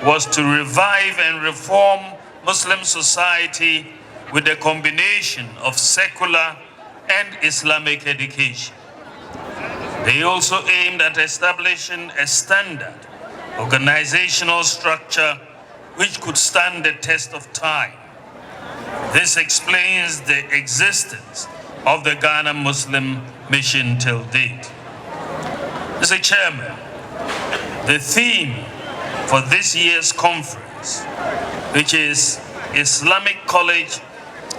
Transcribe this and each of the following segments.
was to revive and reform Muslim society with a combination of secular and Islamic education. They also aimed at establishing a standard organizational structure which could stand the test of time. This explains the existence of the Ghana Muslim Mission till date. Mr. Chairman, the theme for this year's conference, which is Islamic College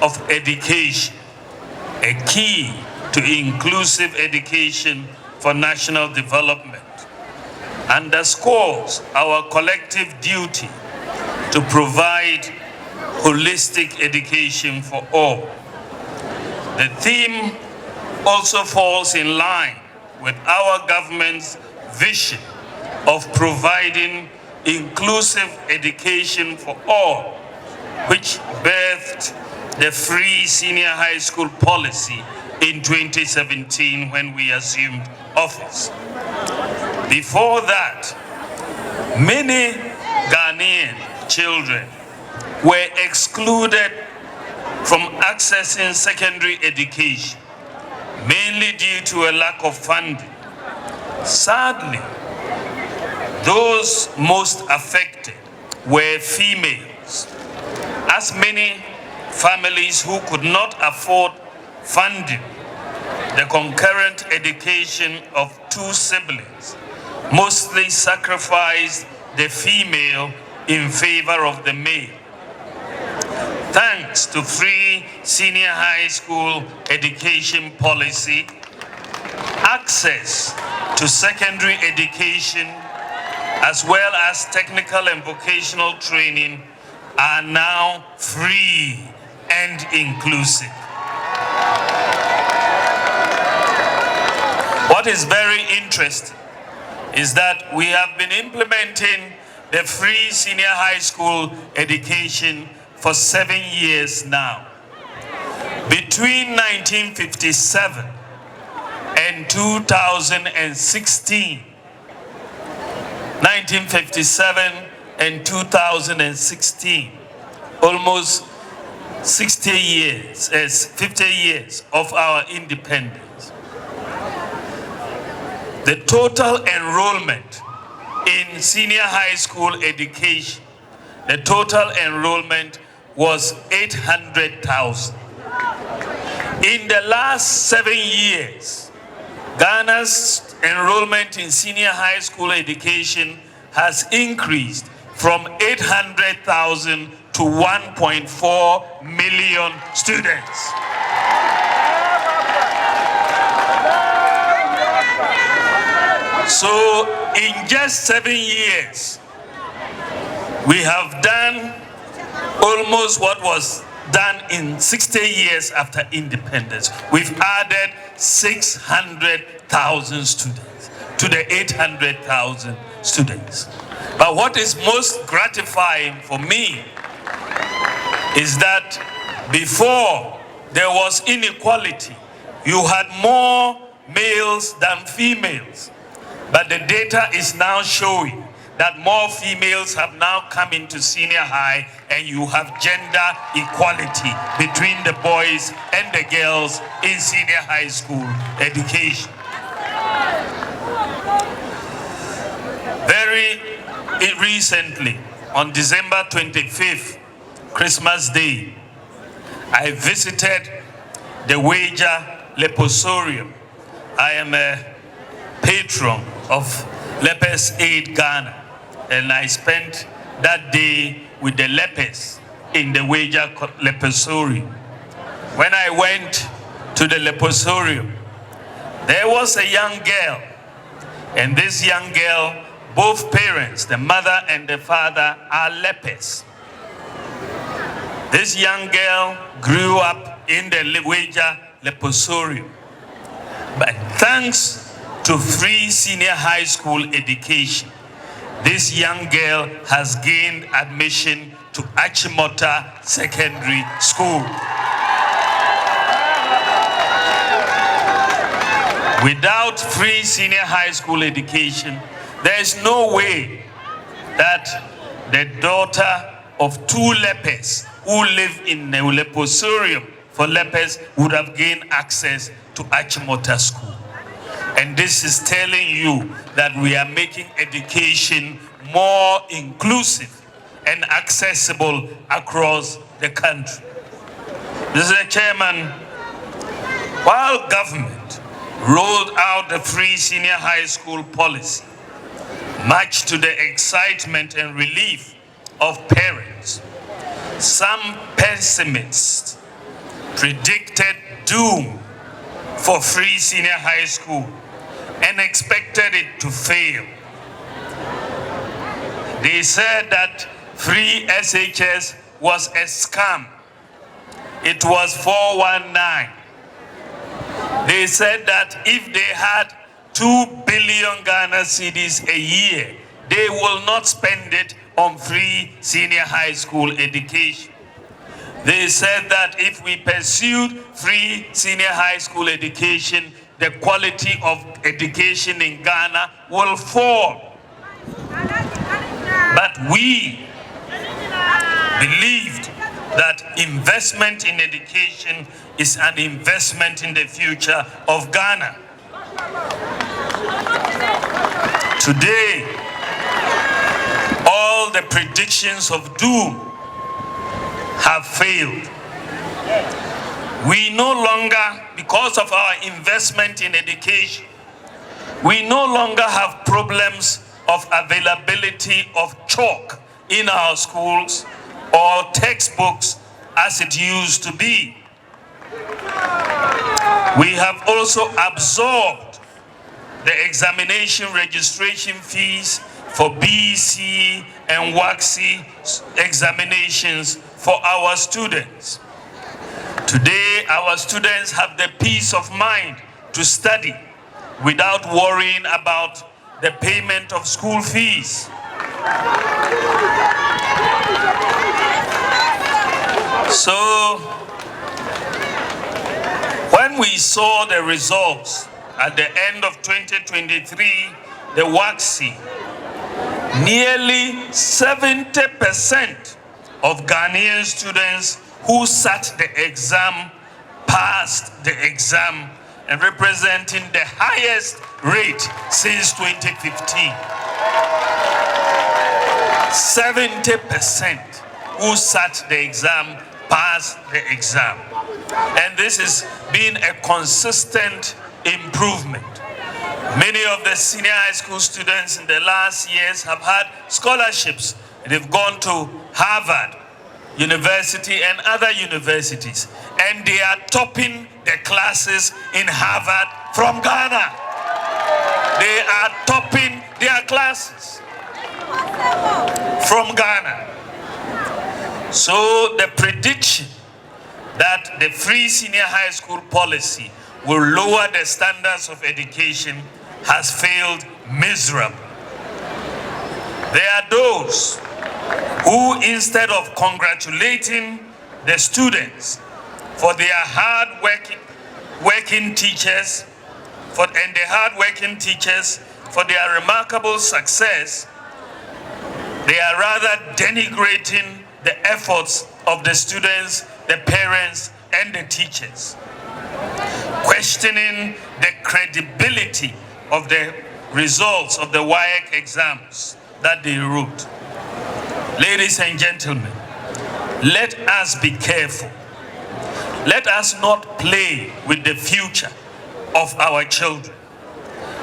of Education, a key to inclusive education for national development, underscores our collective duty to provide holistic education for all. The theme also falls in line with our government's vision of providing inclusive education for all, which birthed the free senior high school policy in 2017 when we assumed office. Before that, many Ghanaian children were excluded from accessing secondary education, mainly due to a lack of funding. Sadly, those most affected were females, as many families who could not afford funding the concurrent education of two siblings mostly sacrificed the female in favor of the male. Thanks to free senior high school education policy, access to secondary education as well as technical and vocational training are now free and inclusive. What is very interesting is that we have been implementing the free senior high school education for 7 years now. Between 1957 and 2016, 1957 and 2016, almost 50 years of our independence. The total enrollment in senior high school education, the total enrollment was 800,000. In the last 7 years, Ghana's enrollment in senior high school education has increased from 800,000 to 1.4 million students. So in just 7 years, we have done almost what was done in 60 years after independence. We've added 600,000 students to the 800,000 students. But what is most gratifying for me is that before there was inequality, you had more males than females. But the data is now showing that more females have now come into senior high, and you have gender equality between the boys and the girls in senior high school education. Very recently, on December 25th, Christmas Day, I visited the Weija Leprosarium. I am a patron of Lepers Aid Ghana, and I spent that day with the lepers in the Weija Leprosarium. When I went to the Leprosarium, there was a young girl, and this young girl, both parents, the mother and the father, are lepers. This young girl grew up in the Weija Leprosarium, but thanks to free senior high school education, this young girl has gained admission to Achimota Secondary School. Without free senior high school education, there is no way that the daughter of 2 lepers who live in a leprosarium for lepers would have gained access to Achimota School. And this is telling you that we are making education more inclusive and accessible across the country. Mr. Chairman, while government rolled out the free senior high school policy, much to the excitement and relief of parents, some pessimists predicted doom for free senior high school and expected it to fail. They said that free SHS was a scam. It was 419. They said that if they had 2 billion Ghana cedis a year, they will not spend it on free senior high school education. They said that if we pursued free senior high school education, the quality of education in Ghana will fall. But we believed that investment in education is an investment in the future of Ghana. Today, all the predictions of doom have failed. We no longer, because of our investment in education, we no longer have problems of availability of chalk in our schools or textbooks as it used to be. We have also absorbed the examination registration fees for BC and WACC examinations for our students. Today, our students have the peace of mind to study without worrying about the payment of school fees. So, when we saw the results at the end of 2023, the WACC, nearly 70% of Ghanaian students who sat the exam passed the exam, and representing the highest rate since 2015. 70% who sat the exam passed the exam. And this has been a consistent improvement. Many of the senior high school students in the last years have had scholarships. They've gone to Harvard University and other universities, and they are topping the classes in Harvard from Ghana. They are topping their classes from Ghana. So the prediction that the free senior high school policy will lower the standards of education has failed miserably. There are those who, instead of congratulating the students for their hard-working teachers, and the hard-working teachers for their remarkable success, they are rather denigrating the efforts of the students, the parents, and the teachers, questioning the credibility of the results of the WAEC exams that they wrote. Ladies and gentlemen, let us be careful. Let us not play with the future of our children.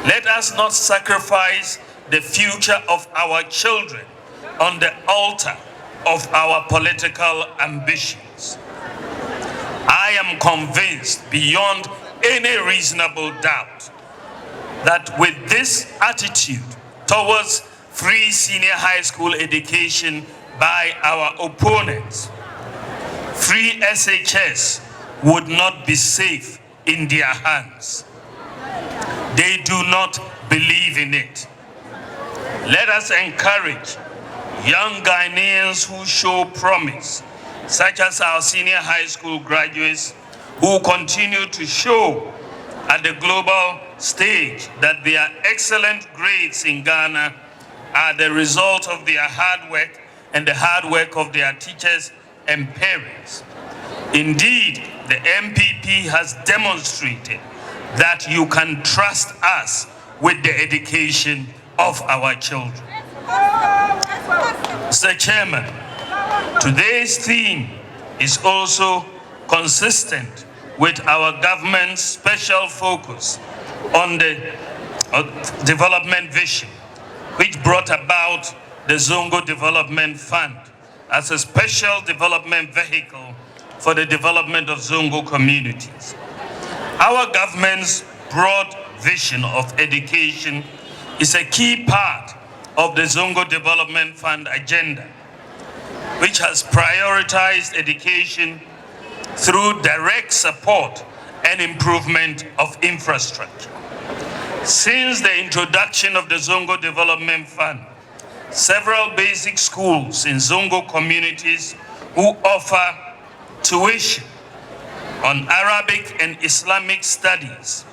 Let us not sacrifice the future of our children on the altar of our political ambitions. I am convinced beyond any reasonable doubt that with this attitude towards free senior high school education by our opponents, free SHS would not be safe in their hands. They do not believe in it. Let us encourage young Ghanaians who show promise, such as our senior high school graduates, who continue to show at the global stage that their excellent grades in Ghana are the result of their hard work and the hard work of their teachers and parents. Indeed, the MPP has demonstrated that you can trust us with the education of our children. Mr. Chairman, today's theme is also consistent with our government's special focus on the development vision, which brought about the Zongo Development Fund as a special development vehicle for the development of Zongo communities. Our government's broad vision of education is a key part of the Zongo Development Fund agenda, which has prioritized education through direct support and improvement of infrastructure. Since the introduction of the Zongo Development Fund, several basic schools in Zongo communities who offer tuition on Arabic and Islamic studies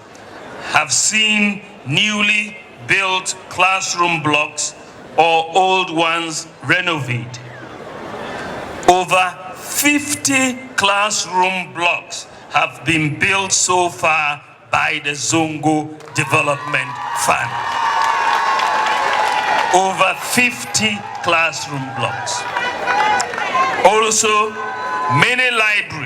have seen newly built classroom blocks or old ones renovated. Over 50 classroom blocks have been built so far by the Zongo Development Fund. Over 50 classroom blocks. Also, many libraries